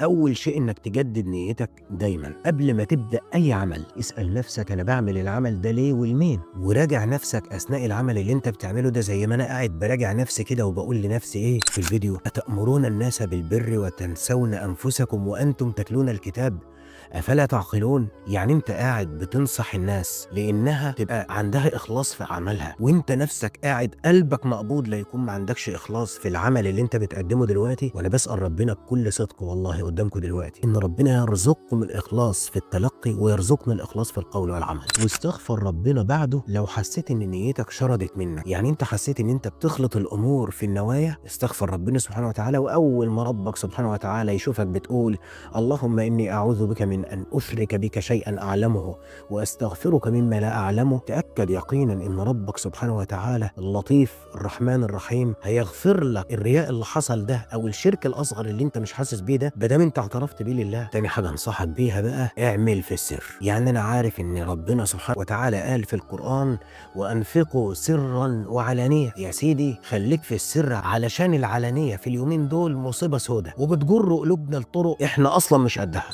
أول شيء إنك تجدد نيتك دايما قبل ما تبدأ أي عمل. اسأل نفسك أنا بعمل العمل ده ليه ولمين، وراجع نفسك أثناء العمل اللي أنت بتعمله ده، زي ما أنا قاعد براجع نفسي كده وبقول لنفسي إيه في الفيديو: أتأمرون الناس بالبر وتنسون أنفسكم وأنتم تتلون الكتاب أفلا تعقلون. يعني أنت قاعد بتنصح الناس لأنها تبقى عندها إخلاص في عملها، وأنت نفسك قاعد قلبك مقبوض لا يكون ما عندكش إخلاص في العمل اللي أنت بتقدمه دلوقتي. وأنا بسأل ربنا بكل صدق والله قدامكم دلوقتي إن ربنا يرزقكم الإخلاص في التلقي ويرزقنا الإخلاص في القول والعمل. واستغفر ربنا بعده لو حسيت إن نيتك شردت منك، يعني أنت حسيت إن أنت بتخلط الأمور في النوايا، استغفر ربنا سبحانه وتعالى. وأول ما ربك سبحانه وتعالى يشوفك بتقول اللهم إني أعوذ بك من أن أشرك بك شيئا أعلمه وأستغفرك مما لا أعلمه، تأكد يقينا إن ربك سبحانه وتعالى اللطيف الرحمن الرحيم هيغفر لك الرياء اللي حصل ده أو الشرك الأصغر اللي أنت مش حاسس بيه ده، بدام أنت اعترفت بيه لله. تاني حاجة أنصحك بيها بقى، اعمل في السر. يعني أنا عارف إن ربنا سبحانه وتعالى قال في القرآن وأنفقوا سرا وعلانية. يا سيدي خليك في السر، علشان العلانية في اليومين دول مصيبة سودة وبتجر قلوبنا لطرق إحنا أصلا مش قدها.